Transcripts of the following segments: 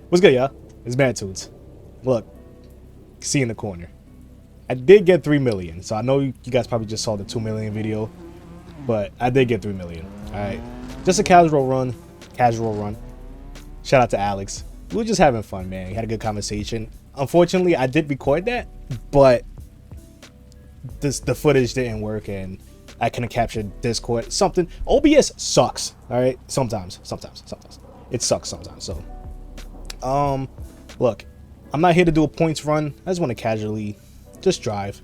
What's good, y'all? It's Mad Tunes. Look, see in the corner. I did get 3 million, so I know you guys probably just saw the 2 million video, but I did get 3 million. All right, just a casual run. Casual run. Shout out to Alex. We were just having fun, man. We had a good conversation. Unfortunately, I did record that, but the footage didn't work, and I couldn't capture Discord. Something. OBS sucks. All right, sometimes it sucks sometimes. So. Look, I'm not here to do a points run. I just want to casually just drive.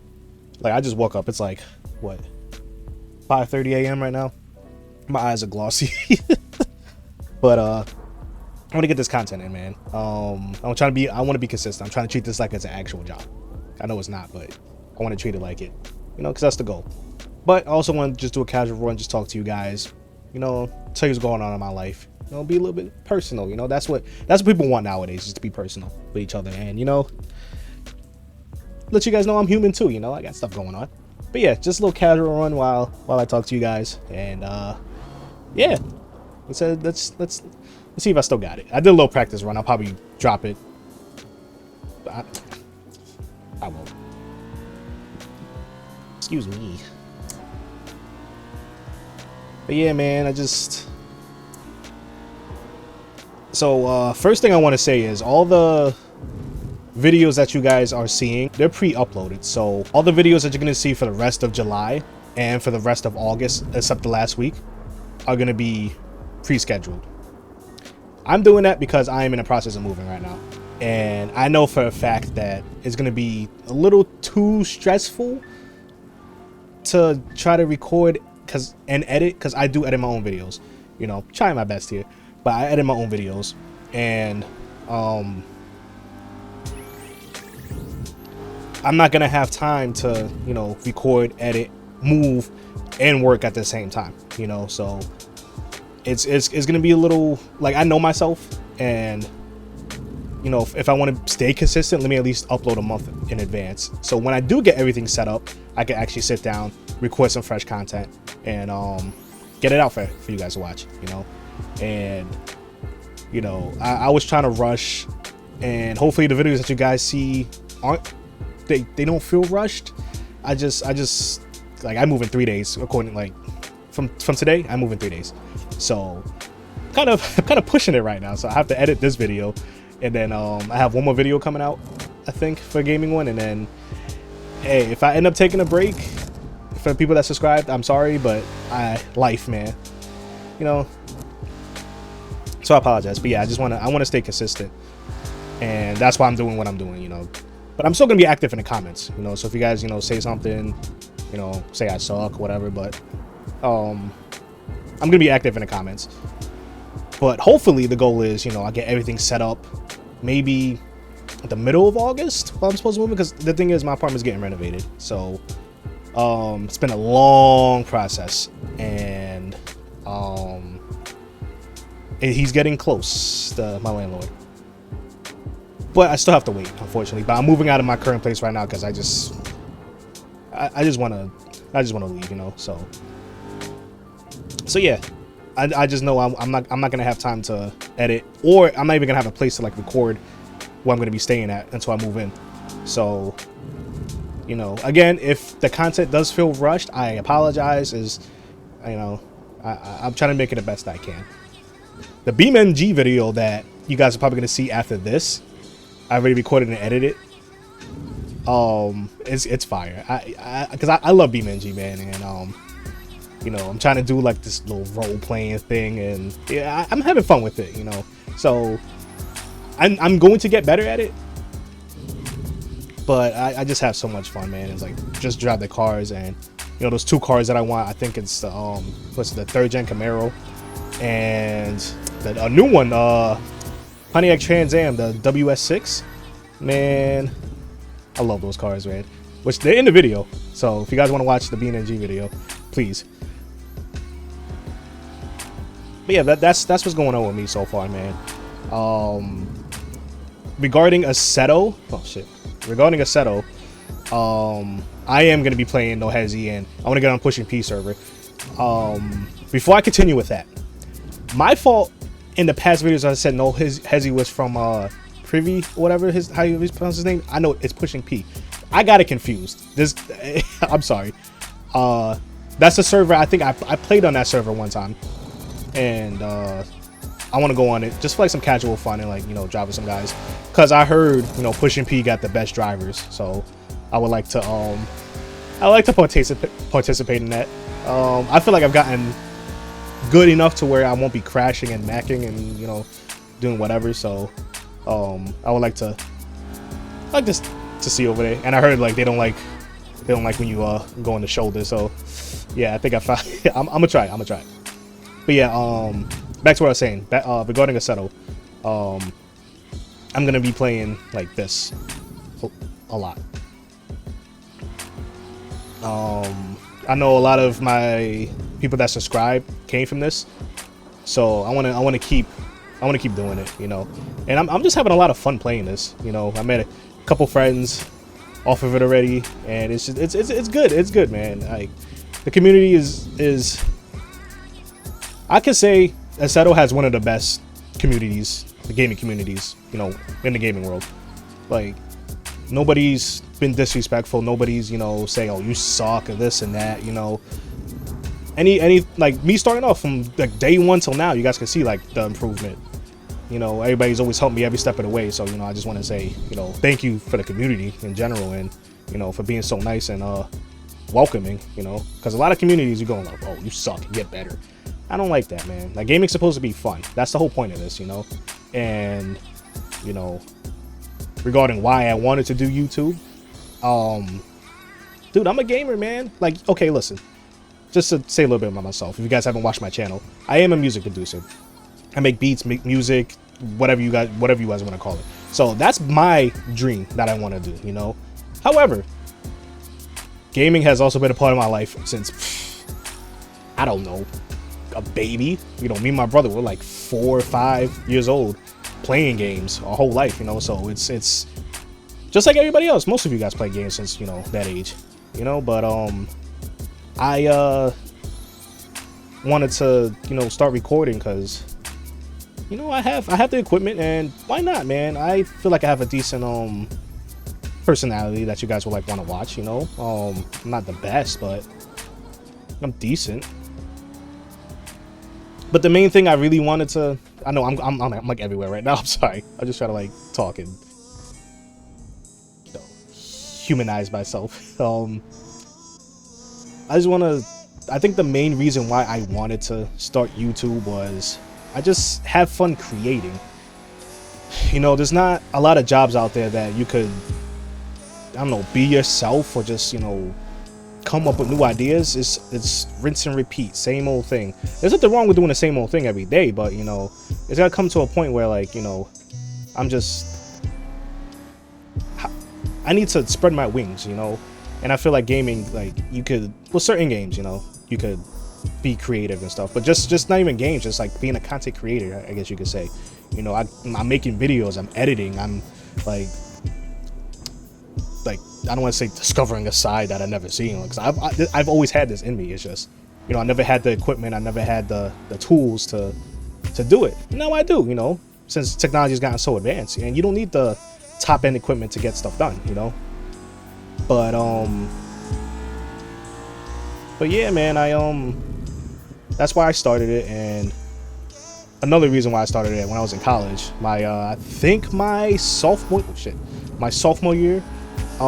Like, I just woke up. It's like, what, 5:30 a.m. right now? My eyes are glossy. But I want to get this content in, man. I want to be consistent. I'm trying to treat this like it's an actual job. I know it's not, but I want to treat it like it, you know, because that's the goal. But I also want to just do a casual run, just talk to you guys, you know, tell you what's going on in my life. You know, be a little bit personal. You know, that's what people want nowadays, is to be personal with each other, and, you know, let you guys know I'm human too. You know, I got stuff going on. But yeah, just a little casual run while I talk to you guys, and yeah, let's see if I still got it. I did a little practice run. I'll probably drop it. I won't. Excuse me. But yeah, man, So first thing I want to say is all the videos that you guys are seeing, they're pre-uploaded. So all the videos that you're going to see for the rest of July and for the rest of August, except the last week, are going to be pre-scheduled. I'm doing that because I am in the process of moving right now. And I know for a fact that it's going to be a little too stressful to try to record and edit, because I do edit my own videos. You know, trying my best here. But I edit my own videos, and I'm not gonna have time to, you know, record, edit, move, and work at the same time. You know, so it's gonna be a little, like, I know myself, and, you know, if I want to stay consistent, let me at least upload a month in advance. So when I do get everything set up, I can actually sit down, record some fresh content, and get it out for you guys to watch. You know. And, you know, I was trying to rush, and hopefully the videos that you guys see they don't feel rushed. I just like, I move in 3 days, according, like, from today I move in 3 days. So kind of pushing it right now. So I have to edit this video, and then I have one more video coming out, I think, for a gaming one. And then, hey, if I end up taking a break, for the people that subscribed, I'm sorry, but life, man, you know. So I apologize, but yeah, I want to stay consistent, and that's why I'm doing what I'm doing, you know. But I'm still gonna be active in the comments, you know. So if you guys, you know, say something, you know, say I suck, whatever, but I'm gonna be active in the comments. But hopefully the goal is, you know, I get everything set up, maybe at the middle of August while I'm supposed to move, because the thing is, my apartment's getting renovated, so it's been a long process, and he's getting close, my landlord. But I still have to wait, unfortunately. But I'm moving out of my current place right now because I just want to leave, you know. So yeah, I just know I'm not gonna have time to edit, or I'm not even gonna have a place to, like, record where I'm gonna be staying at until I move in. So, you know, again, if the content does feel rushed, I apologize. You know, I'm trying to make it the best I can. The BeamNG video that you guys are probably going to see after this, I already recorded and edited. It's fire. Because I love BeamNG, man, and you know, I'm trying to do, like, this little role playing thing, and yeah, I'm having fun with it, you know. So I'm going to get better at it, but I just have so much fun, man. It's like, just drive the cars, and, you know, those 2 cars that I want. I think it's the 3rd gen Camaro, and a new one, Pontiac Trans Am, the WS6. Man, I love those cars, man. Which they're in the video, so if you guys want to watch the BeamNG video, please. But yeah, that's what's going on with me so far, man. Regarding Assetto, I am gonna be playing no Hesi, and I want to get on Pushing P server. Before I continue with that, my fault in the past videos I said no, Hesi was from Privy, whatever how you pronounce his name. I know it's pushing P. I got it confused. This I'm sorry. That's a server. I think I played on that server one time, and I want to go on it just for like some casual fun and like, you know, drive with some guys, because I heard, you know, pushing P got the best drivers. So I would like to participate in that. I feel like I've gotten good enough to where I won't be crashing and macking and, you know, doing whatever. So I would like to see over there. And I heard like they don't like when you go on the shoulder. So yeah, I think I found I'm gonna try it. But yeah, back to what I was saying regarding Assetto. I'm gonna be playing like this a lot. I know a lot of my people that subscribe came from this, so I want to keep doing it, you know. And I'm just having a lot of fun playing this, you know. I met a couple friends off of it already, and it's just, it's good, man. Like, the community is I could say Assetto has one of the best communities, the gaming communities, you know, in the gaming world. Like, nobody's been disrespectful. Nobody's, you know, saying, "Oh, you suck," or this and that. You know, any like me starting off from like day one till now, you guys can see like the improvement. You know, everybody's always helped me every step of the way. So, you know, I just want to say, you know, thank you for the community in general, and, you know, for being so nice and welcoming. You know, because a lot of communities you going like, "Oh, you suck, get better." I don't like that, man. Like, gaming's supposed to be fun. That's the whole point of this, you know. And, you know, regarding why I wanted to do YouTube, dude, I'm a gamer, man. Like, okay, listen, just to say a little bit about myself, if you guys haven't watched my channel, I am a music producer. I make beats, make music, whatever you guys want to call it. So that's my dream that I want to do, you know. However, gaming has also been a part of my life since, I don't know, a baby. You know, me and my brother were like 4 or 5 years old playing games our whole life, you know. So it's just like everybody else. Most of you guys play games since, you know, that age, you know. But I wanted to, you know, start recording because, you know, I have the equipment, and why not, man? I feel like I have a decent personality that you guys will like want to watch, you know. I'm not the best, but I'm decent. But the main thing I really wanted to, I know I'm like everywhere right now. I'm sorry. I just try to like talk and, you know, humanize myself. I think the main reason why I wanted to start YouTube was I just have fun creating. You know, there's not a lot of jobs out there that you could, I don't know, be yourself or just, you know, come up with new ideas. It's rinse and repeat, same old thing. There's nothing wrong with doing the same old thing every day, but, you know, it's gotta come to a point where, like, you know, I need to spread my wings, you know. And I feel like gaming, like, you could, well, certain games, you know, you could be creative and stuff, but just not even games, just like being a content creator, I guess you could say. You know, I'm making videos, I'm editing, I'm like I don't want to say discovering a side that I've never seen, because I've always had this in me. It's just, you know, I never had the equipment, I never had the tools to do it. Now I do, you know, since technology's gotten so advanced, and you don't need the top end equipment to get stuff done, you know. But yeah, man, that's why I started it. And another reason why I started it, when I was in college, I think my sophomore year, I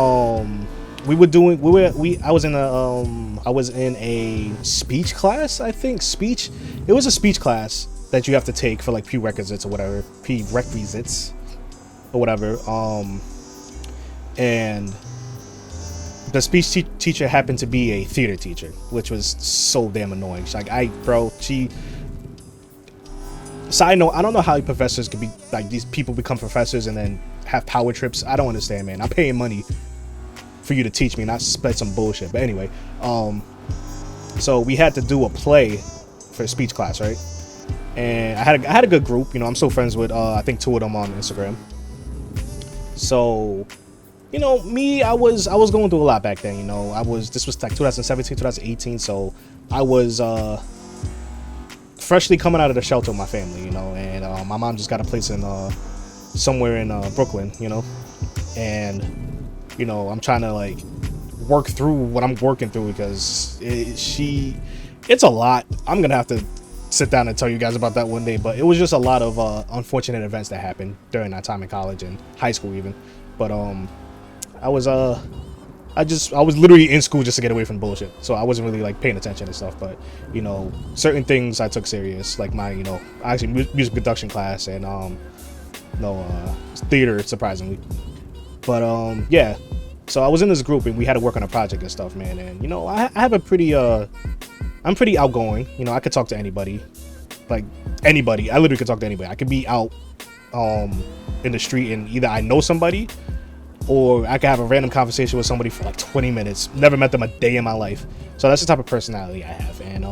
was in a speech class. I think it was a speech class that you have to take for like prerequisites or whatever, and the speech teacher happened to be a theater teacher, which was so damn annoying. She's like, side note, I don't know how professors could be like, these people become professors and then have power trips. I don't understand, man. I'm paying money for you to teach me, not spread some bullshit. But anyway, so we had to do a play for a speech class, right? And I had a good group. You know, I'm still friends with I think 2 of them on Instagram. So, you know, me, I was going through a lot back then. You know, this was like 2017, 2018. So I was freshly coming out of the shelter with my family, you know, and My mom just got a place in somewhere in Brooklyn, you know, and you know, I'm trying to like work through what I'm working through because it's a lot. I'm gonna have to sit down and tell you guys about that one day, but it was just a lot of unfortunate events that happened during that time in college and high school even. But I was literally in school just to get away from bullshit, so I wasn't really like paying attention and stuff. But you know, certain things I took serious, like my, you know, actually music production class and theater, surprisingly. But yeah, so I was in this group and we had to work on a project and stuff, man. And you know, I have a pretty I'm pretty outgoing, you know. I could talk to anybody, like anybody. I literally could talk to anybody. I could be out in the street and either I know somebody or I could have a random conversation with somebody for like 20 minutes. Never met them a day in my life. So that's the type of personality I have. And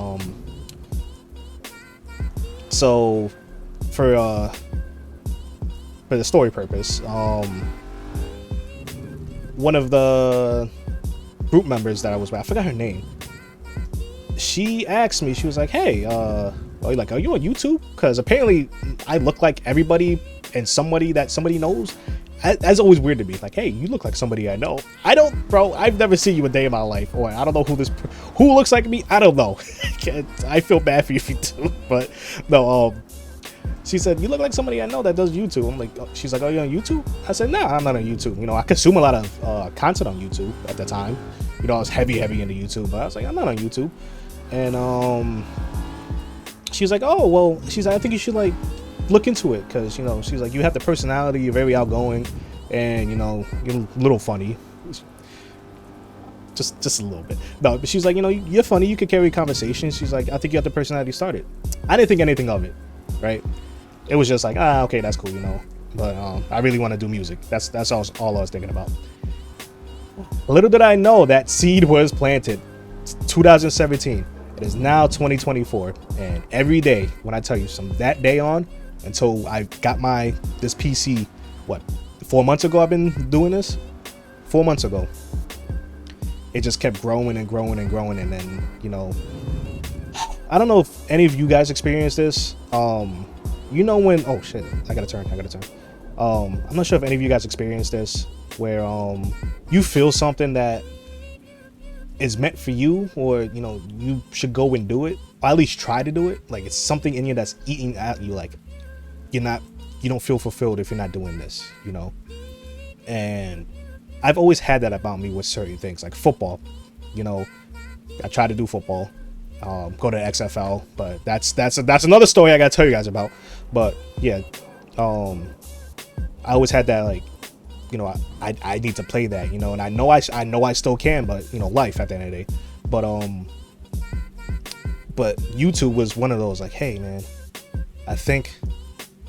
so for the story purpose, one of the group members that I was with, I forgot her name. She asked me, she was like, "Hey, are you on YouTube?" Because apparently I look like everybody and somebody that somebody knows. That's always weird to me. Like, hey, you look like somebody I know. I don't, bro. I've never seen you a day in my life, or I don't know who looks like me. I don't know. I feel bad for you if you do, but no. She said, "You look like somebody I know that does YouTube." I'm like, she's like, "Are you on YouTube?" I said, "Nah, I'm not on YouTube." You know, I consume a lot of content on YouTube at the time. You know, I was heavy into YouTube, but I was like, I'm not on YouTube. And she's like, "Oh, well," she's like, "I think you should like look into it because, you know," she's like, "you have the personality, you're very outgoing, and you know, you're a little funny." Just a little bit. No, but she's like, "You know, you're funny, you could carry conversations." She's like, "I think you have the personality to start it." I didn't think anything of it, right? It was just like, okay, that's cool, you know. But I really want to do music. That's all I was thinking about. Little did I know that seed was planted. It's 2017. It is now 2024, and every day when I tell you, from that day on until I got this PC, what, 4 months ago I've been doing this? 4 months ago. It just kept growing and growing and growing, and then, you know, I don't know if any of you guys experienced this. You know when, oh shit, I gotta turn. I'm not sure if any of you guys experienced this, where you feel something that is meant for you, or you know, you should go and do it, or at least try to do it. Like it's something in you that's eating at you, like you don't feel fulfilled if you're not doing this, you know. And I've always had that about me with certain things, like football. You know, I try to do football, go to XFL, but that's another story I gotta tell you guys about. But yeah, I always had that, like, you know, I need to play that, you know, and I know I still can, but you know, life at the end of the day. But YouTube was one of those, like, hey man, I think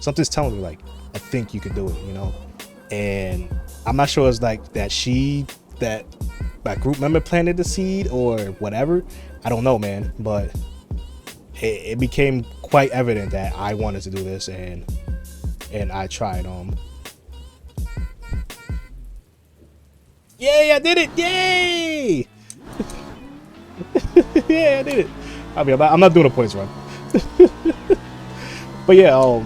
something's telling me, like, I think you could do it, you know. And I'm not sure it's like that group member planted the seed or whatever. I don't know, man, but it became quite evident that I wanted to do this, and I tried. Yay, I did it! Yay! Yeah, I did it. I mean, I'm not doing a points run. But yeah,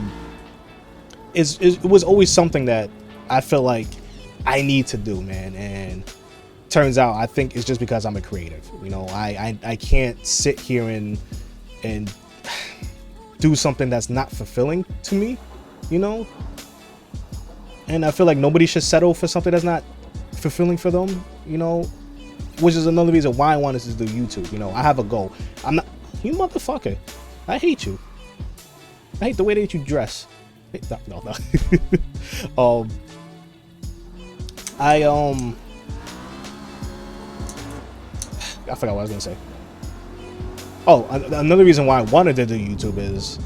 it was always something that I feel like I need to do, man. And turns out, I think it's just because I'm a creative. You know, I can't sit here and do something that's not fulfilling to me, you know. And I feel like nobody should settle for something that's not fulfilling for them, you know, which is another reason why I wanted to do YouTube. You know, I have a goal. I'm not, you motherfucker, I hate you. I hate the way that you dress. No. I forgot what I was gonna say. Oh, another reason why I wanted to do YouTube is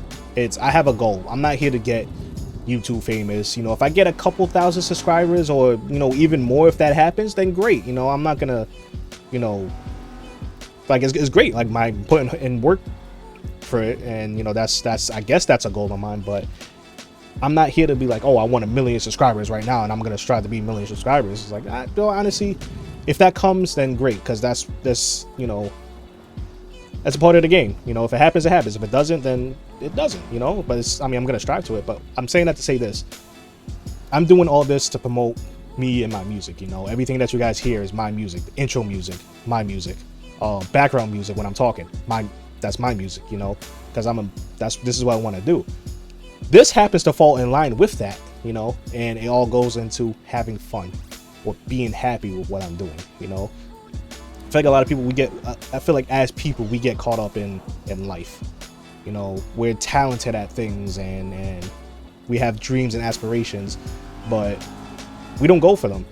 I have a goal. I'm not here to get YouTube famous. You know, if I get a couple thousand subscribers, or you know, even more, if that happens, then great. You know, I'm not gonna, you know, like it's great. Like my putting in work for it, and you know, that's I guess that's a goal of mine. But I'm not here to be like, oh, I want 1 million subscribers right now, and I'm gonna strive to be 1 million subscribers. It's like, honestly, if that comes, then great, because that's you know, that's a part of the game. You know, if it happens, it happens. If it doesn't, then it doesn't, you know. But it's, I mean, I'm gonna strive to it. But I'm saying that to say this: I'm doing all this to promote me and my music. You know, everything that you guys hear is my music. The intro music, my music. Background music when I'm talking, that's my music. You know, because this is what I want to do. This happens to fall in line with that, you know, and it all goes into having fun or being happy with what I'm doing. You know, I feel like a lot of people I feel like as people we get caught up in life. You know, we're talented at things and we have dreams and aspirations, but we don't go for them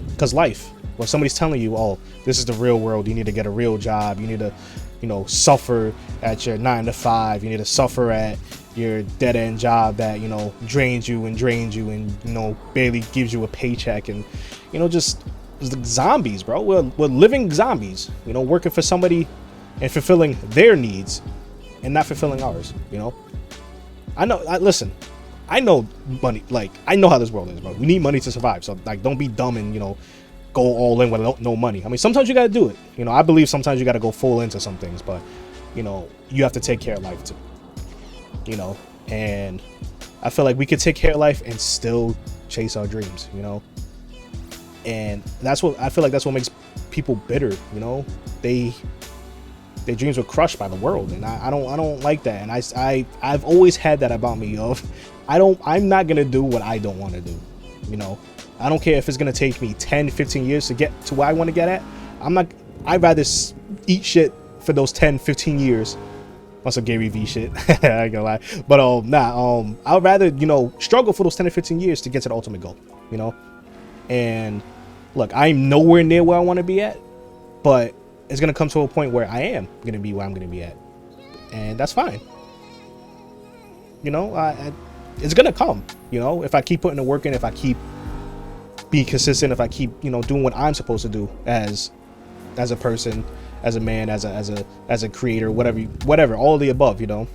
because life. When somebody's telling you, oh, this is the real world, you need to get a real job, you need to, you know, suffer at your 9 to 5, you need to suffer at your dead end job that, you know, drains you and you know, barely gives you a paycheck, and, you know, just zombies, bro. We're living zombies, you know, working for somebody and fulfilling their needs and not fulfilling ours. You know, listen, I know money, like I know how this world is, bro. We need money to survive, so like don't be dumb and, you know, go all in with no money. I mean, sometimes you gotta do it, you know. I believe sometimes you gotta go full into some things, but, you know, you have to take care of life too, you know. And I feel like we could take care of life and still chase our dreams, you know. And that's what I feel like, that's what makes people bitter, you know. Their dreams were crushed by the world, and I don't like that. And I've always had that about me, of I'm not gonna do what I don't want to do, you know. I don't care if it's gonna take me 10-15 years to get to where I want to get at. I'd rather eat shit for those 10-15 years. That's some Gary V shit. I ain't gonna lie. But I'd rather, you know, struggle for those 10 or 15 years to get to the ultimate goal, you know. And look, I'm nowhere near where I want to be at, but it's gonna come to a point where I am gonna be where I'm gonna be at, and that's fine. You know, it's gonna come. You know, if I keep putting the work in, if I keep be consistent, if I keep, you know, doing what I'm supposed to do as a person, as a man, as a creator, whatever, all of the above. You know,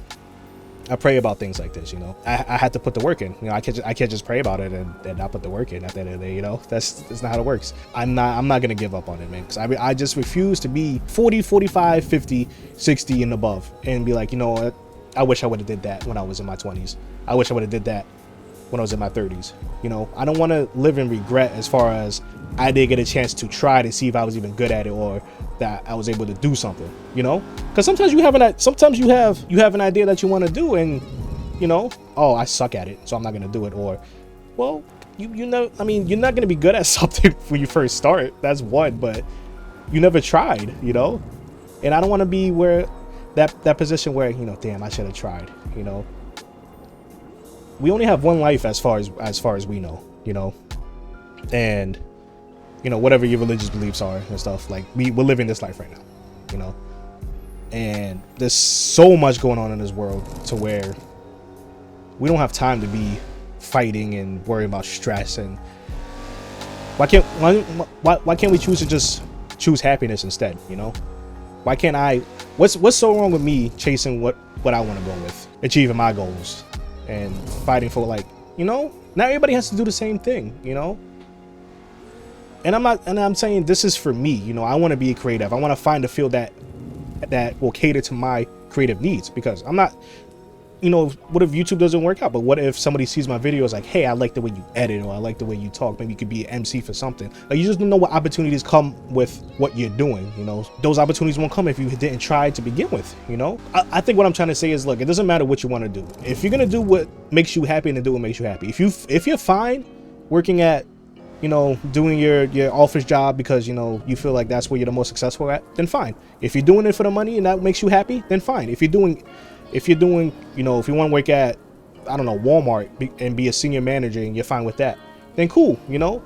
I pray about things like this. You know, I had to put the work in. You know, I can't just pray about it and not put the work in at the end of the day. You know, that's not how it works. I'm not gonna give up on it, man, because I just refuse to be 40, 45, 50, 60 and above and be like, you know what, I wish I would have did that when I was in my 20s. I wish I would have did that when I was in my 30s. You know, I don't want to live in regret as far as I did get a chance to try to see if I was even good at it, or that I was able to do something, you know. Because sometimes you have an idea that you want to do, and, you know, oh, I suck at it, so I'm not going to do it. Or, well, you know, I mean, you're not going to be good at something when you first start. That's one, but you never tried, you know. And I don't want to be where that position where, you know, damn, I should have tried, you know. We only have one life as far as we know, you know. And, you know, whatever your religious beliefs are and stuff, like we're living this life right now, you know. And there's so much going on in this world to where we don't have time to be fighting and worrying about stress. And why can't we choose to just choose happiness instead, you know? Why can't I, what's so wrong with me chasing what I want to go with, achieving my goals and fighting for, like, you know, not everybody has to do the same thing, you know. And I'm saying this is for me, you know. I want to be creative. I want to find a field that will cater to my creative needs, because I'm not, you know, what if YouTube doesn't work out? But what if somebody sees my videos like, hey, I like the way you edit, or I like the way you talk. Maybe you could be an MC for something. Like, you just don't know what opportunities come with what you're doing, you know. Those opportunities won't come if you didn't try to begin with, you know. I think what I'm trying to say is, look, it doesn't matter what you want to do. If you're gonna do what makes you happy, then do what makes you happy. If you're fine working at, you know, doing your office job because, you know, you feel like that's where you're the most successful at, then fine. If you're doing it for the money and that makes you happy, then fine. If you're doing, you know, if you want to work at, I don't know, Walmart and be a senior manager and you're fine with that, then cool, you know.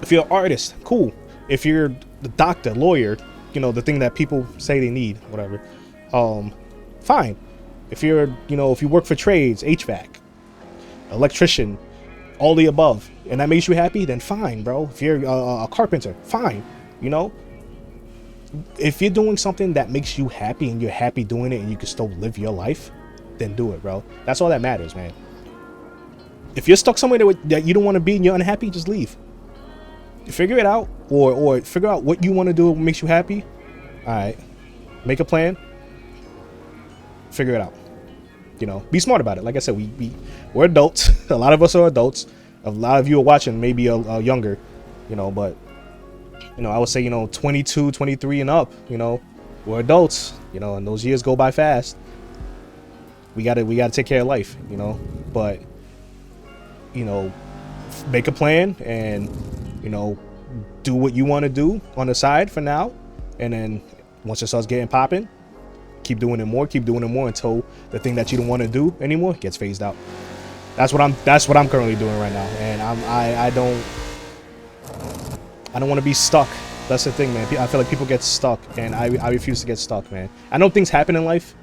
If you're an artist, cool. If you're the doctor, lawyer, you know, the thing that people say they need, whatever, fine. If you're, you know, if you work for trades, HVAC, electrician, all the above, and that makes you happy, then fine, bro. If you're a carpenter, fine, you know. If you're doing something that makes you happy and you're happy doing it and you can still live your life, then do it, bro. That's all that matters, man. If you're stuck somewhere that you don't want to be and you're unhappy, just leave. Figure it out, or figure out what you want to do, what makes you happy. All right, make a plan, figure it out. You know, be smart about it. Like I said, we're adults. A lot of us are adults. A lot of you are watching, maybe a younger, you know, but, you know, I would say, you know, 22, 23 and up, you know, we're adults, you know, and those years go by fast. We gotta take care of life, you know, but, you know, make a plan and, you know, do what you want to do on the side for now. And then once it starts getting popping, keep doing it more until the thing that you don't want to do anymore gets phased out. That's what I'm currently doing right now. And I don't want to be stuck. That's the thing, man. I feel like people get stuck, and I refuse to get stuck, man. I know things happen in life.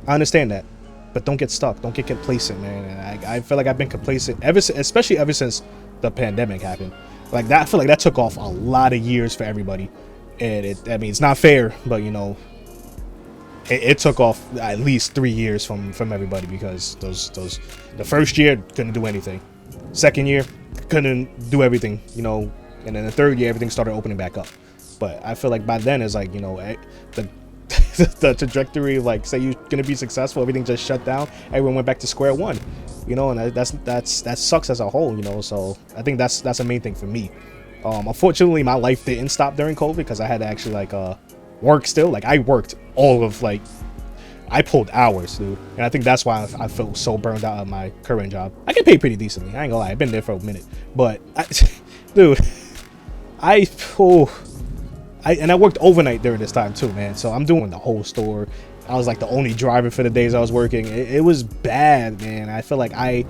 I understand that, but don't get stuck. Don't get complacent, man. And I feel like I've been complacent especially ever since the pandemic happened. Like that, I feel like that took off a lot of years for everybody, and I mean, it's not fair, but you know, it took off at least 3 years from everybody, because the first year couldn't do anything, second year couldn't do everything, you know, and then the third year everything started opening back up. But I feel like by then it's like, you know, the trajectory of, like, say you're gonna be successful, everything just shut down, everyone went back to square one, you know, and that sucks as a whole, you know. So I think that's the main thing for me. Unfortunately, my life didn't stop during COVID, because I had to actually like work still. Like I worked all of, like, I pulled hours, dude, and I think that's why I felt so burned out of my current job. I get paid pretty decently, I ain't gonna lie, I've been there for a minute, but dude, I worked overnight during this time too, man. So I'm doing the whole store. I was like the only driver for the days I was working. It was bad, man. I feel like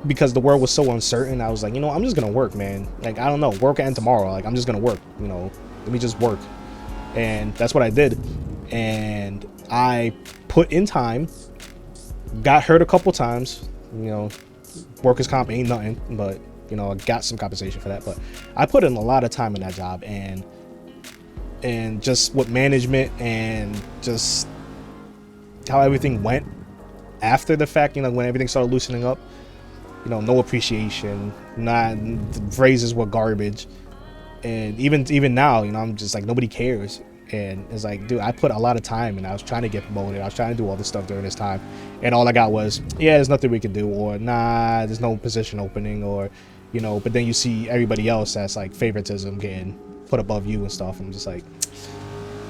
because the world was so uncertain, I was like, you know, I'm just gonna work, man. Like, I don't know, work and tomorrow. Like, I'm just gonna work, you know, let me just work. And that's what I did. And I put in time, got hurt a couple times, you know, workers' comp ain't nothing, but, you know, I got some compensation for that. But I put in a lot of time in that job, and just with management and just how everything went after the fact, you know, when everything started loosening up, you know, no appreciation, the phrases were garbage. And even now, you know, I'm just like, nobody cares. And it's like, dude, I put a lot of time, and I was trying to get promoted, I was trying to do all this stuff during this time, and all I got was, yeah, there's nothing we can do, or nah, there's no position opening, or, you know. But then you see everybody else that's like favoritism getting put above you and stuff. I'm just like,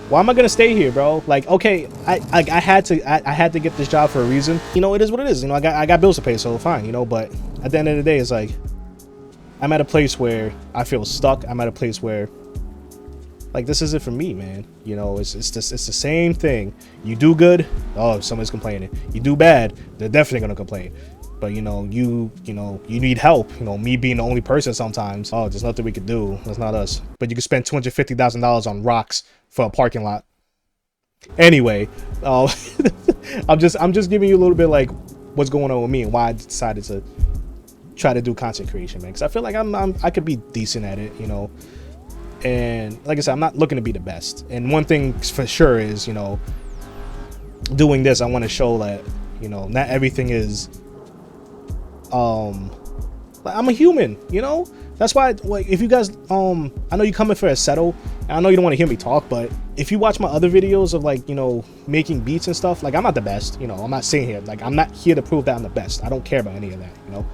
why am I gonna stay here, bro? Like, okay, I had to get this job for a reason, you know. It is what it is, you know. I got bills to pay, so fine, you know. But at the end of the day, it's like, I'm at a place where I feel stuck. I'm at a place where, like, this isn't for me, man. You know, it's the same thing. You do good, oh, somebody's complaining. You do bad, they're definitely gonna complain. But you know, you need help. You know, me being the only person sometimes, oh, there's nothing we could do. That's not us. But you could spend $250,000 on rocks for a parking lot. Anyway, I'm just giving you a little bit like what's going on with me and why I decided to try to do content creation, man. Because I feel like I could be decent at it, you know. And like I said, I'm not looking to be the best. And one thing for sure is, you know, doing this, I want to show that, you know, not everything is like, I'm a human, you know. That's why, like, if you guys I know you coming for a settle, and I know you don't want to hear me talk, but if you watch my other videos of, like, you know, making beats and stuff, like, I'm not the best, you know. I'm not saying here, like, I'm not here to prove that I'm the best. I don't care about any of that, you know.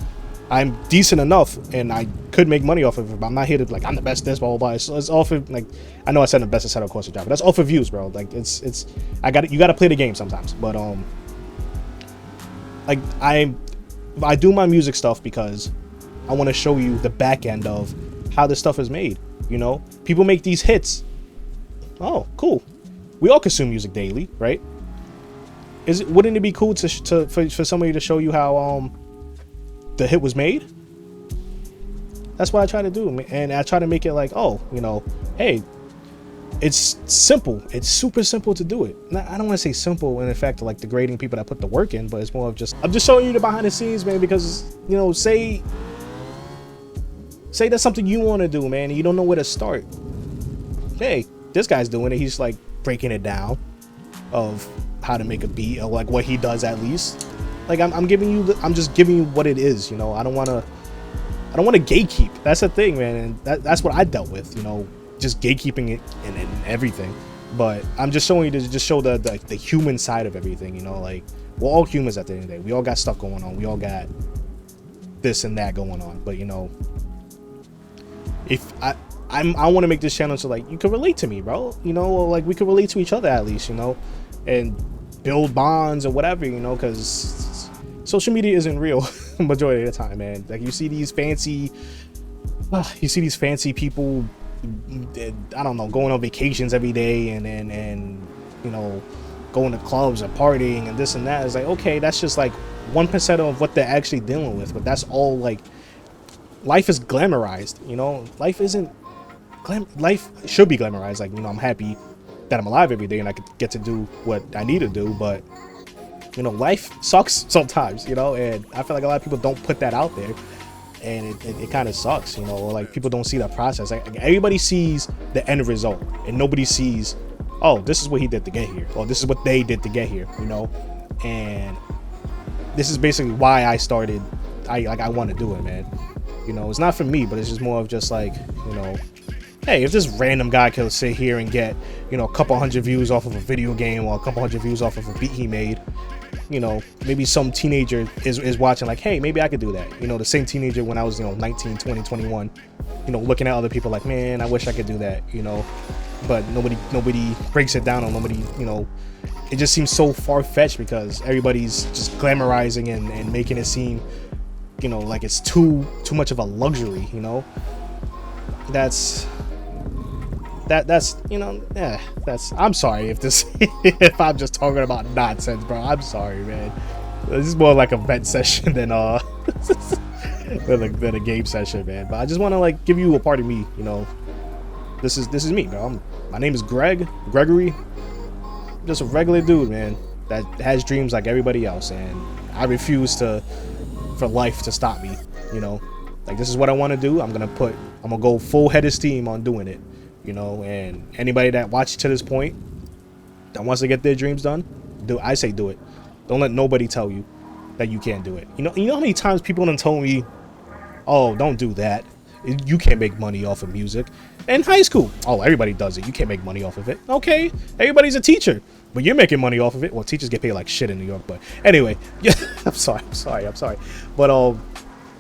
I'm decent enough, and I could make money off of it, but I'm not here to, like, I'm the best this, blah blah blah. So it's all for, like, I know I said the best at settle course of job, but that's all for views, bro. Like, it's you gotta play the game sometimes. But like, I do my music stuff because I want to show you the back end of how this stuff is made. You know, people make these hits. Oh, cool. We all consume music daily, right? Wouldn't it be cool for somebody to show you how the hit was made? That's what I try to do, and I try to make it like, oh, you know, hey, it's simple. It's super simple to do it. Now, I don't want to say simple in effect like degrading people that put the work in, but it's more of just, I'm just showing you the behind the scenes, man, because, you know, say that's something you want to do, man, and you don't know where to start. Hey, this guy's doing it. He's like breaking it down of how to make a beat, or like what he does at least. Like, I'm just giving you what it is, you know. I don't want to gatekeep. That's the thing, man, and that's what I dealt with, you know, just gatekeeping it and everything. But I'm just showing you to just show the human side of everything, you know, like we're all humans at the end of the day. We all got stuff going on. We all got this and that going on. But you know, if I want to make this channel so like you can relate to me, bro. You know, like we can relate to each other at least, you know, and build bonds or whatever, you know, because social media isn't real majority of the time, man. Like you see these fancy people, I don't know, going on vacations every day and you know, going to clubs and partying and this and that. It's like, okay, that's just like 1% of what they're actually dealing with. But that's all. Like, life is glamorized, you know. Life isn't life should be glamorized. Like, you know, I'm happy that I'm alive every day and I could get to do what I need to do, but you know, life sucks sometimes, you know, and I feel like a lot of people don't put that out there, and it kind of sucks, you know, or like people don't see that process. Like everybody sees the end result and nobody sees, oh, this is what he did to get here, or this is what they did to get here, you know. And this is basically why I started, I want to do it, man. You know, it's not for me, but it's just more of just like, you know, hey, if this random guy could sit here and get, you know, a couple hundred views off of a video game or a couple hundred views off of a beat he made, you know, maybe some teenager is watching like, hey, maybe I could do that. You know, the same teenager when I was, you know, 19, 20, 21, you know, looking at other people like, man, I wish I could do that, you know. But nobody breaks it down, or nobody, you know, it just seems so far-fetched because everybody's just glamorizing and making it seem, you know, like it's too much of a luxury, you know. That's you know, yeah, that's, I'm sorry if this if I'm just talking about nonsense, bro. I'm sorry, man. This is more like a vent session than than a game session, man. But I just want to like give you a part of me, you know. This is me, bro. My name is Gregory. I'm just a regular dude, man, that has dreams like everybody else, and I refuse for life to stop me, you know. Like, this is what I want to do. I'm gonna go full head of steam on doing it, you know. And anybody that watched to this point that wants to get their dreams done, do it. Don't let nobody tell you that you can't do it. You know how many times people done told me, oh, don't do that, you can't make money off of music. In high school, oh, everybody does it, you can't make money off of it. Okay, everybody's a teacher, but you're making money off of it. Well, teachers get paid like shit in New York, but anyway, yeah. I'm sorry, but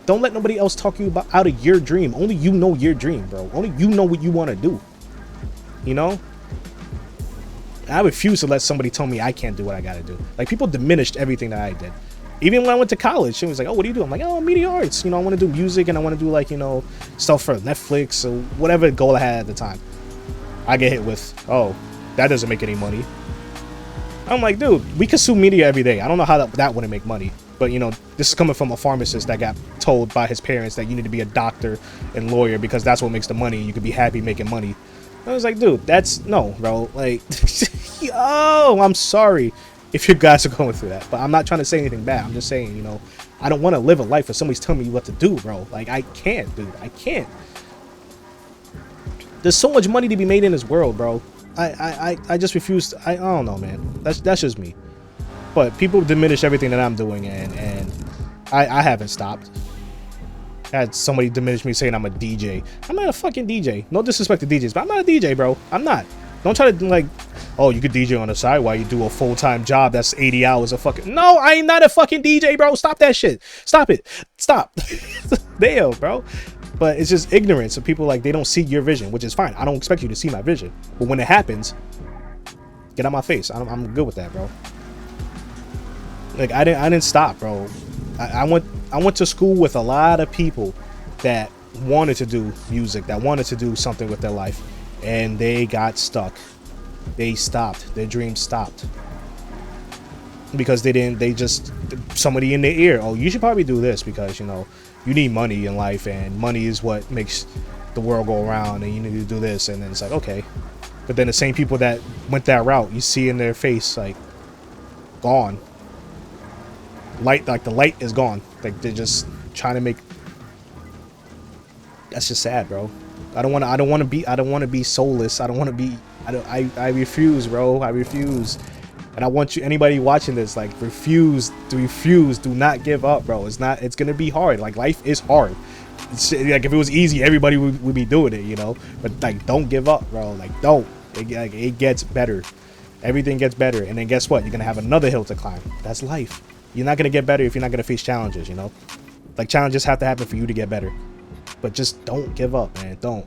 don't let nobody else talk you out of your dream. Only you know your dream, bro. Only you know what you want to do, you know. I refuse to let somebody tell me I can't do what I gotta do. Like, people diminished everything that I did. Even when I went to college, she was like, oh, what do you do? I'm like, oh, media arts. You know, I want to do music and I want to do, like, you know, stuff for Netflix or whatever goal I had at the time. I get hit with, oh, that doesn't make any money. I'm like, dude, we consume media every day. I don't know how that wouldn't make money. But, you know, this is coming from a pharmacist that got told by his parents that you need to be a doctor and lawyer because that's what makes the money. You could be happy making money. I was like, dude, no, bro. Like, oh, I'm sorry if you guys are going through that, but I'm not trying to say anything bad. I'm just saying, you know, I don't want to live a life where somebody's telling me what to do, bro. Like, I can't, dude. I can't. There's so much money to be made in this world, bro. I just refuse to, I don't know, man. That's just me. But people diminish everything that I'm doing, and I haven't stopped. I had somebody diminish me saying I'm a DJ. I'm not a fucking DJ. No disrespect to DJs, but I'm not a DJ, bro. I'm not. Don't try to, like, oh, you could DJ on the side while you do a full-time job that's 80 hours of fucking... No, I ain't not a fucking DJ, bro. Stop that shit. Stop it. Stop. Damn, bro. But it's just ignorance. So people, like, they don't see your vision, which is fine. I don't expect you to see my vision. But when it happens, get out my face. I'm good with that, bro. Like, I didn't stop, bro. I went to school with a lot of people that wanted to do music, that wanted to do something with their life, and they got stuck. They stopped. Their dreams stopped because they just, somebody in their ear, oh, you should probably do this because, you know, you need money in life, and money is what makes the world go around, and you need to do this. And then it's like, okay, but then the same people that went that route, you see in their face, like, gone. Light, like, the light is gone. Like, they're just trying to make... That's just sad, bro. I don't want to be soulless. I don't want to be... I refuse, bro. I refuse. And I want you, anybody watching this, like, refuse. Do not give up, bro. It's gonna be hard. Like, life is hard. It's, like, if it was easy, everybody would be doing it, you know. But, like, don't give up, bro. Like, don't. It gets better. Everything gets better, and then guess what? You're gonna have another hill to climb. That's life. You're not gonna get better if you're not gonna face challenges, you know? Like, challenges have to happen for you to get better. But just don't give up, man. Don't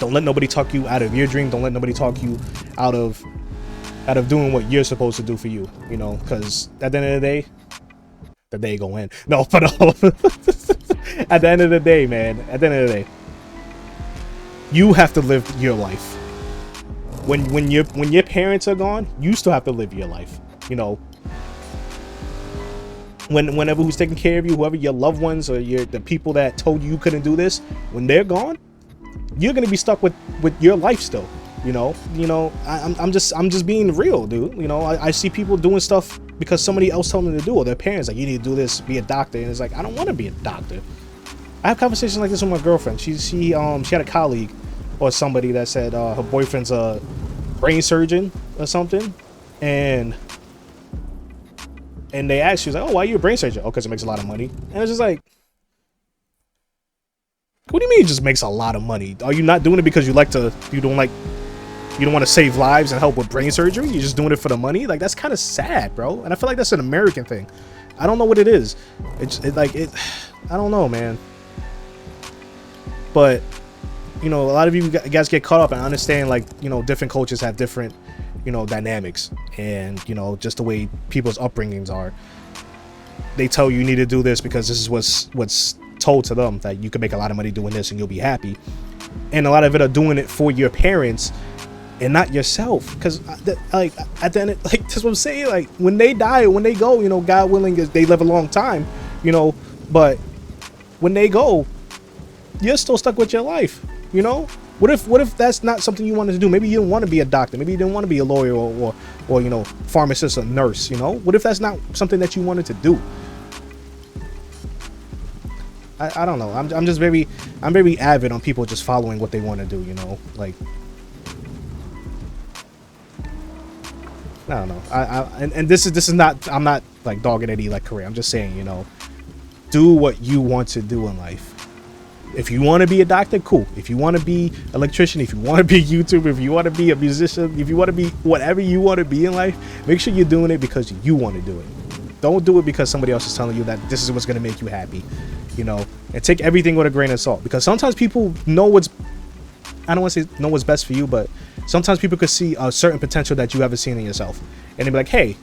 let nobody talk you out of your dream. Don't let nobody talk you out of doing what you're supposed to do for you, you know? Because at the end of the day go in. No, but at the end of the day, man, at the end of the day, you have to live your life. When your parents are gone, you still have to live your life, you know. Whenever who's taking care of you, whoever your loved ones or the people that told you couldn't do this, when they're gone, you're gonna be stuck with your life still, you know. I'm just being real, dude. You know, I see people doing stuff because somebody else told them to do, or their parents like, you need to do this, be a doctor, and it's like, I don't want to be a doctor. I have conversations like this with my girlfriend. She had a colleague or somebody that said her boyfriend's a brain surgeon or something, and they asked, she was like, oh, why are you a brain surgeon? Oh, because it makes a lot of money. And it's just like, what do you mean it just makes a lot of money? Are you not doing it because you don't want to save lives and help with brain surgery? You're just doing it for the money? Like, that's kind of sad, bro. And I feel like that's an American thing. I don't know what it is. I don't know, man. But, you know, a lot of you guys get caught up and understand, like, you know, different cultures have different, you know, dynamics, and, you know, just the way people's upbringings are. They tell you need to do this because this is what's told to them, that you can make a lot of money doing this and you'll be happy. And a lot of it are doing it for your parents and not yourself, because like at the end, like, that's what I'm saying. Like, when they die, when they go, you know, God willing, they live a long time, you know, but when they go, you're still stuck with your life, you know. What if that's not something you wanted to do? Maybe you didn't want to be a doctor. Maybe you didn't want to be a lawyer or you know, pharmacist or nurse, you know. What if that's not something that you wanted to do? I don't know. I'm very avid on people just following what they want to do, you know. Like, I don't know. And this is not, I'm not like dogging any like career. I'm just saying, you know, do what you want to do in life. If you want to be a doctor, cool. If you want to be an electrician, if you want to be a YouTuber, if you want to be a musician, if you want to be whatever you want to be in life, make sure you're doing it because you want to do it. Don't do it because somebody else is telling you that this is what's going to make you happy, you know. And take everything with a grain of salt, because sometimes people know I don't want to say know what's best for you, but sometimes people could see a certain potential that you haven't seen in yourself, and they'd be like, hey,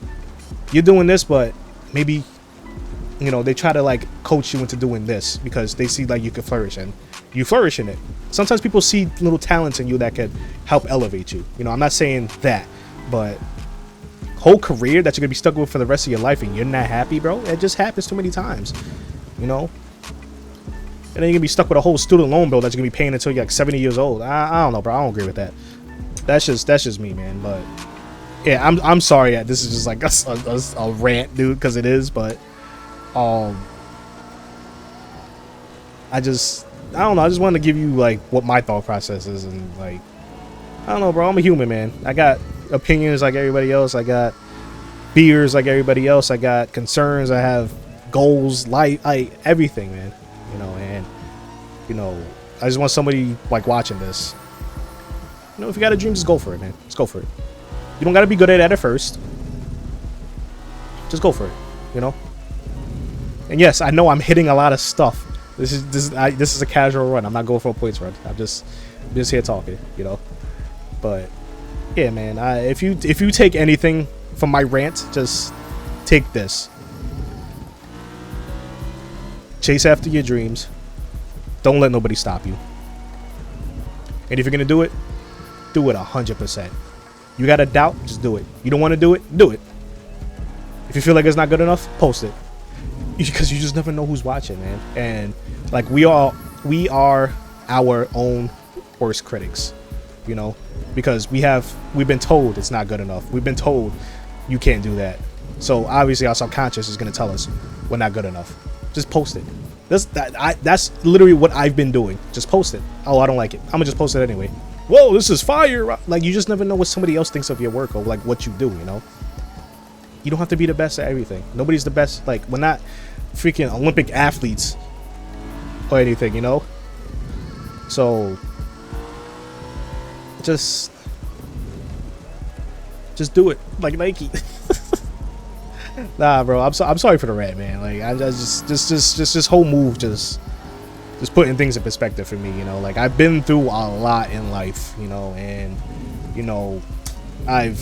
you're doing this, but maybe, you know, they try to like coach you into doing this because they see like you can flourish, and you flourish in it. Sometimes people see little talents in you that could help elevate you. You know, I'm not saying that, but whole career that you're gonna be stuck with for the rest of your life and you're not happy, bro, it just happens too many times, you know. And then you're gonna be stuck with a whole student loan bill that you're gonna be paying until you're like 70 years old. I don't know, bro. I don't agree with that. That's just me, man. But yeah, I'm sorry that this is just like a rant, dude, because it is. But I don't know. I just wanted to give you like what my thought process is, and like, I don't know, bro. I'm a human, man. I got opinions like everybody else. I got fears like everybody else. I got concerns. I have goals, everything, man. You know, and you know, I just want somebody like watching this. You know, if you got a dream, just go for it, man. Just go for it. You don't gotta be good at it at first. Just go for it. You know. And yes, I know I'm hitting a lot of stuff. This is a casual run. I'm not going for a points run. I'm just here talking. You know. But yeah, man. If you take anything from my rant, just take this. Chase after your dreams. Don't let nobody stop you. And if you're gonna do it 100%. You got a doubt, just do it. You don't want to do it, do it. If you feel like it's not good enough, post it. Because you just never know who's watching, man. And like, we are our own worst critics, you know, because we've been told it's not good enough. We've been told you can't do that. So obviously our subconscious is gonna tell us we're not good enough. Just post it. That's literally what I've been doing. Just post it. Oh, I don't like it. I'm gonna just post it anyway. Whoa, this is fire. Like, you just never know what somebody else thinks of your work or like what you do, you know. You don't have to be the best at everything. Nobody's the best. Like, we're not freaking Olympic athletes or anything, you know. So just Just do it like Nike. Nah, bro. I'm sorry for the rant, man. Like I just this whole move just putting things in perspective for me. You know, like I've been through a lot in life. You know, and you know, I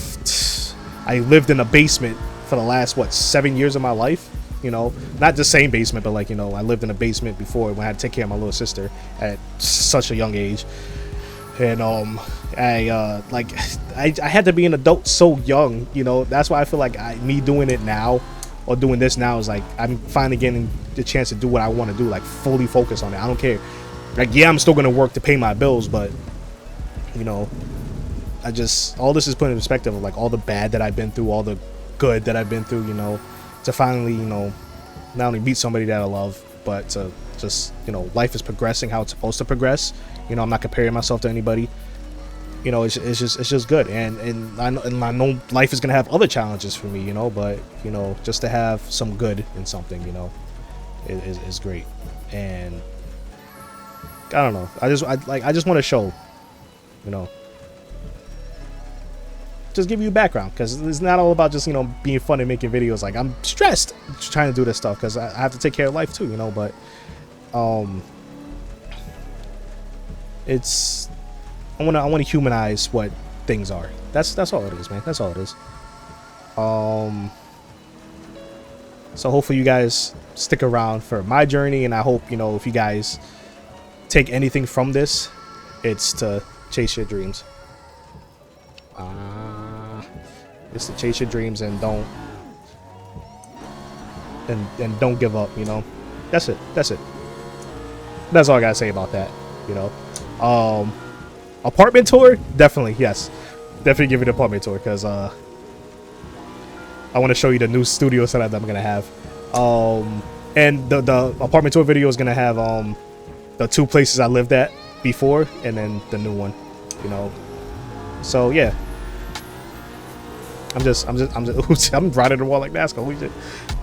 lived in a basement for the last what 7 years of my life. You know, not the same basement, but like, you know, I lived in a basement before when I had to take care of my little sister at such a young age. And I had to be an adult so young, you know. That's why I feel like me doing it now or doing this now is like I'm finally getting the chance to do what I want to do, like fully focus on it. I don't care. Like, yeah, I'm still gonna work to pay my bills, but you know, all this is put in perspective of like all the bad that I've been through, all the good that I've been through, you know, to finally, you know, not only meet somebody that I love, but to just, you know, life is progressing how it's supposed to progress. You know, I'm not comparing myself to anybody. You know, it's just good, and I know life is gonna have other challenges for me, you know, but you know, just to have some good in something, you know, is great. And I don't know, I just want to show, you know, just give you background, because it's not all about just, you know, being fun and making videos. Like, I'm stressed trying to do this stuff because I have to take care of life too, you know. But it's I want to humanize what things are. That's all it is, man. That's all it is. So hopefully you guys stick around for my journey, and I hope, you know, if you guys take anything from this, it's to chase your dreams. It's to chase your dreams and don't give up, you know. That's it. That's all I gotta say about that, you know. Apartment tour, definitely, yes, definitely give it an apartment tour, because I want to show you the new studio setup that I'm gonna have. And the apartment tour video is gonna have the 2 places I lived at before, and then the new one, you know. So yeah, I'm riding the wall like NASCAR. Holy shit.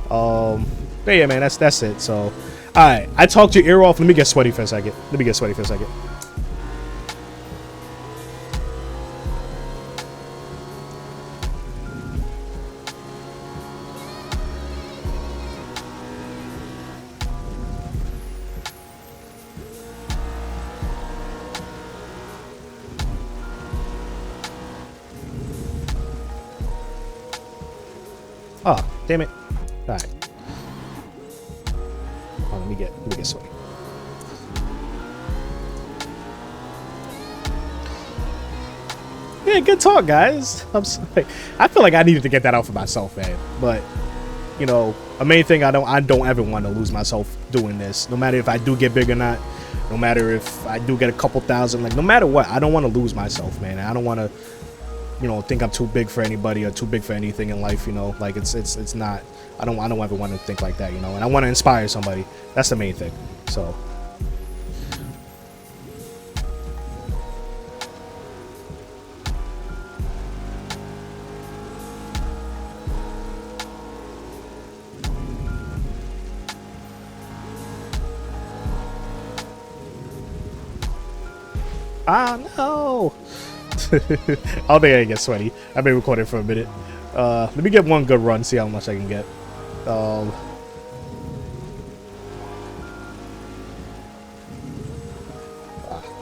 But yeah, man, that's it. So, all right, I talked your ear off. Let me get sweaty for a second. Oh, damn it. All right. Oh, let me get sweaty. Yeah, good talk, guys. I'm sorry. I feel like I needed to get that out for myself, man. But you know, a main thing, I don't ever want to lose myself doing this. No matter if I do get big or not. No matter if I do get a couple thousand. Like, no matter what, I don't want to lose myself, man. I don't want to, you know, think I'm too big for anybody or too big for anything in life, you know. Like, it's not. I don't ever want to think like that, you know. And I want to inspire somebody. That's the main thing. So. Ah, no. I don't think I can get sweaty. I've been recording for a minute. Let me get one good run, see how much I can get.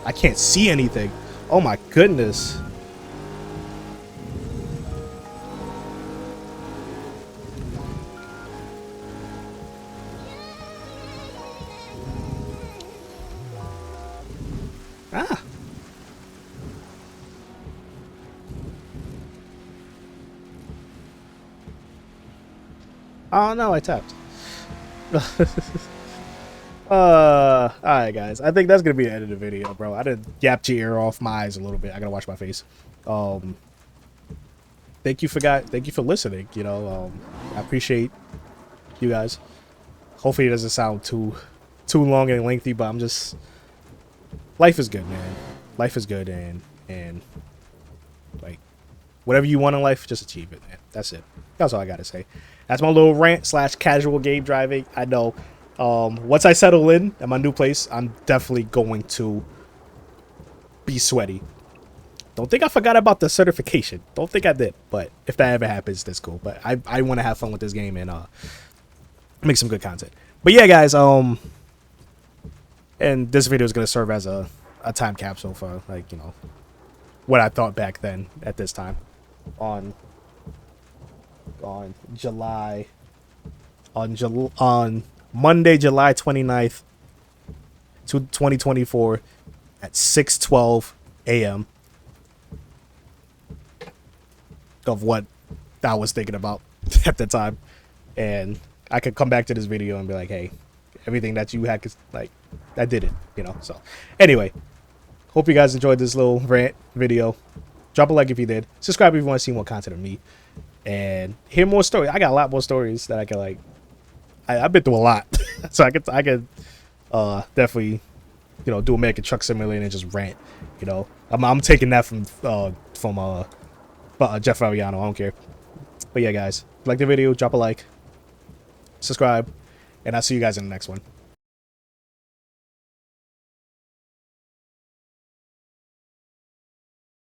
I can't see anything. Oh my goodness. Ah. Oh no, I tapped. Alright guys. I think that's gonna be the end of the video, bro. I done yapped your ear off my eyes a little bit. I gotta wash my face. Thank you for listening, you know. I appreciate you guys. Hopefully it doesn't sound too long and lengthy, but I'm just, life is good, man. Life is good, and like, whatever you want in life, just achieve it, man. That's it. That's all I gotta say. That's my little rant / casual game driving. I know. Once I settle in at my new place, I'm definitely going to be sweaty. Don't think I forgot about the certification. Don't think I did. But if that ever happens, that's cool. But I want to have fun with this game and make some good content. But yeah, guys, and this video is gonna serve as a time capsule for, like, you know, what I thought back then at this time on Monday, July 29th, 2024 at 6:12 a.m. of what I was thinking about at the time. And I could come back to this video and be like, hey, everything that you had, like, I did it, you know. So anyway, hope you guys enjoyed this little rant video. Drop a like if you did. Subscribe if you want to see more content of me and hear more stories. I got a lot more stories that I can, like, I've been through a lot. So I could definitely, you know, do American Truck Simulator and just rant, you know. I'm taking that from Jeff Ariano. I don't care. But yeah, guys, like the video, drop a like, subscribe, and I'll see you guys in the next one.